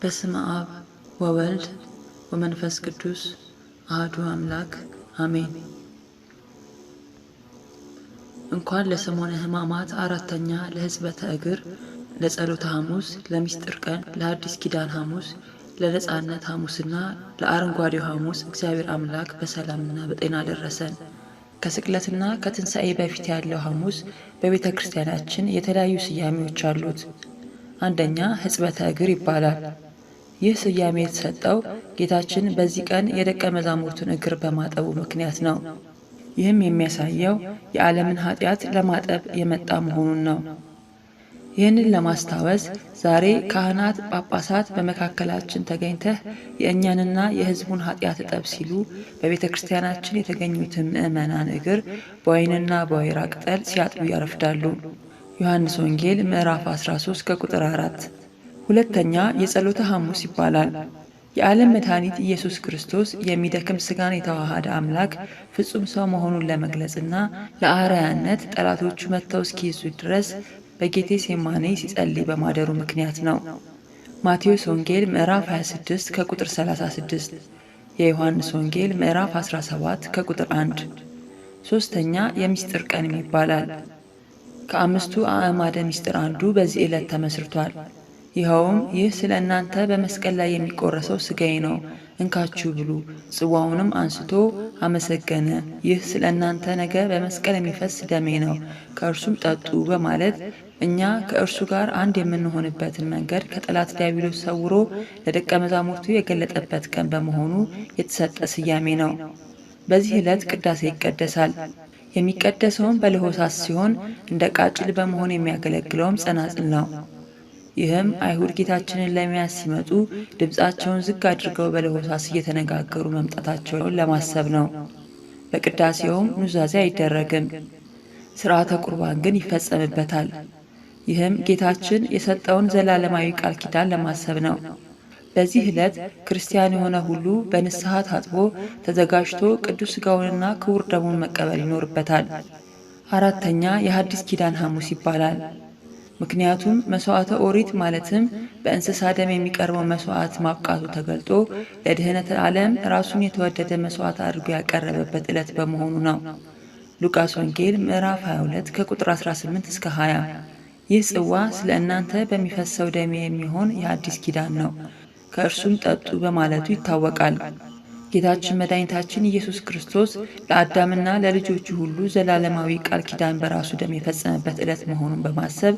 በስመ አብ ወወልድ ወመንፈስ ቅዱስ አሐዱ አምላክ አሜን። እንኳን ለሰሞነ ሕማማት አራተኛ ለሕጽበተ እግር፣ ለጸሎተ ሐሙስ፣ ለምስጢር ቀን፣ ለአዲስ ኪዳን ሐሙስ፣ ለነጻነት ሐሙስና ለአረንጓዴው ሐሙስ እግዚአብሔር አምላክ በሰላምና በጤና ደረሰን። ከስቅለትና ከትንሣኤ በፊት ያለው ሐሙስ በቤተ ክርስቲያናችን የተለያዩ ስያሜዎች አሉት። አንደኛ ሕጽበተ እግር ይባላል። ይህ ስያሜ የተሰጠው ጌታችን በዚህ ቀን የደቀ መዛሙርቱን እግር በማጠቡ ምክንያት ነው። ይህም የሚያሳየው የዓለምን ኃጢአት ለማጠብ የመጣ መሆኑን ነው። ይህንን ለማስታወስ ዛሬ ካህናት፣ ጳጳሳት በመካከላችን ተገኝተህ የእኛንና የሕዝቡን ኃጢአት እጠብ ሲሉ በቤተ ክርስቲያናችን የተገኙትን ምዕመናን እግር በወይንና በወይራ ቅጠል ሲያጥቡ ያረፍዳሉ። ዮሐንስ ወንጌል ምዕራፍ 13 ከቁጥር 4። ሁለተኛ የጸሎተ ሐሙስ ይባላል። የዓለም መድኃኒት ኢየሱስ ክርስቶስ የሚደክም ሥጋን የተዋሃደ አምላክ ፍጹም ሰው መሆኑን ለመግለጽና ለአርአያነት ጠላቶቹ መጥተው እስኪይዙ ድረስ በጌቴ ሴማኔ ሲጸልይ በማደሩ ምክንያት ነው። ማቴዎስ ወንጌል ምዕራፍ 26 ከቁጥር 36፣ የዮሐንስ ወንጌል ምዕራፍ 17 ከቁጥር 1። ሦስተኛ የምስጢር ቀን ይባላል። ከአምስቱ አዕማደ ምስጢር አንዱ በዚህ ዕለት ተመስርቷል። ይኸውም ይህ ስለ እናንተ በመስቀል ላይ የሚቆረሰው ሥጋዬ ነው፣ እንካችሁ ብሉ። ጽዋውንም አንስቶ አመሰገነ። ይህ ስለ እናንተ ነገ በመስቀል የሚፈስ ደሜ ነው፣ ከእርሱም ጠጡ በማለት እኛ ከእርሱ ጋር አንድ የምንሆንበትን መንገድ ከጠላት ዲያብሎስ ሰውሮ ለደቀ መዛሙርቱ የገለጠበት ቀን በመሆኑ የተሰጠ ስያሜ ነው። በዚህ ዕለት ቅዳሴ ይቀደሳል። የሚቀደሰውም በለሆሳስ ሲሆን እንደ ቃጭል በመሆን የሚያገለግለውም ጸናጽል ነው። ይህም አይሁድ ጌታችንን ለመያዝ ሲመጡ ድምፃቸውን ዝግ አድርገው በለሆሳስ እየተነጋገሩ መምጣታቸውን ለማሰብ ነው። በቅዳሴውም ኑዛዜ አይደረግም። ሥርዓተ ቁርባን ግን ይፈጸምበታል። ይህም ጌታችን የሰጠውን ዘላለማዊ ቃል ኪዳን ለማሰብ ነው። በዚህ ዕለት ክርስቲያን የሆነ ሁሉ በንስሐ ታጥቦ ተዘጋጅቶ ቅዱስ ሥጋውንና ክቡር ደሙን መቀበል ይኖርበታል። አራተኛ የሐዲስ ኪዳን ሐሙስ ይባላል። ምክንያቱም መሥዋዕተ ኦሪት ማለትም በእንስሳ ደም የሚቀርበው መሥዋዕት ማብቃቱ ተገልጦ ለድኅነተ ዓለም ራሱን የተወደደ መሥዋዕት አድርጎ ያቀረበበት ዕለት በመሆኑ ነው። ሉቃስ ወንጌል ምዕራፍ 22 ከቁጥር 18 እስከ 20። ይህ ጽዋ ስለ እናንተ በሚፈሰው ደሜ የሚሆን የአዲስ ኪዳን ነው፣ ከእርሱም ጠጡ በማለቱ ይታወቃል። ጌታችን መድኃኒታችን ኢየሱስ ክርስቶስ ለአዳምና ለልጆቹ ሁሉ ዘላለማዊ ቃል ኪዳን በራሱ ደም የፈጸመበት ዕለት መሆኑን በማሰብ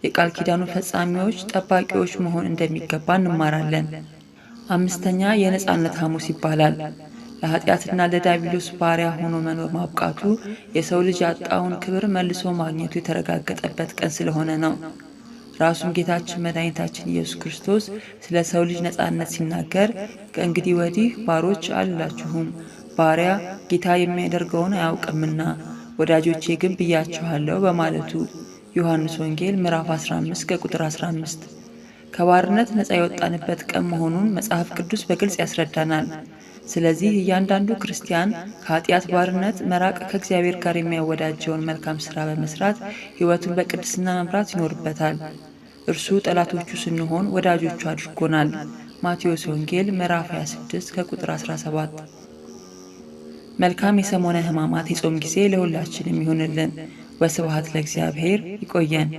የቃል ኪዳኑ ፈጻሚዎች፣ ጠባቂዎች መሆን እንደሚገባ እንማራለን። አምስተኛ የነጻነት ሐሙስ ይባላል። ለኃጢአትና ለዲያብሎስ ባሪያ ሆኖ መኖር ማብቃቱ የሰው ልጅ ያጣውን ክብር መልሶ ማግኘቱ የተረጋገጠበት ቀን ስለሆነ ነው። ራሱም ጌታችን መድኃኒታችን ኢየሱስ ክርስቶስ ስለ ሰው ልጅ ነጻነት ሲናገር ከእንግዲህ ወዲህ ባሮች አልላችሁም፣ ባሪያ ጌታ የሚያደርገውን አያውቅምና ወዳጆቼ ግን ብያችኋለሁ በማለቱ ዮሐንስ ወንጌል ምዕራፍ 15 ከቁጥር 15። ከባርነት ነጻ የወጣንበት ቀን መሆኑን መጽሐፍ ቅዱስ በግልጽ ያስረዳናል። ስለዚህ እያንዳንዱ ክርስቲያን ከኃጢአት ባርነት መራቅ ከእግዚአብሔር ጋር የሚያወዳጀውን መልካም ሥራ በመስራት ሕይወቱን በቅድስና መምራት ይኖርበታል። እርሱ ጠላቶቹ ስንሆን ወዳጆቹ አድርጎናል። ማቴዎስ ወንጌል ምዕራፍ 26 ከቁጥር 17። መልካም የሰሞነ ሕማማት የጾም ጊዜ ለሁላችንም ይሁንልን። ወስብሐት ለእግዚአብሔር። ይቆየን።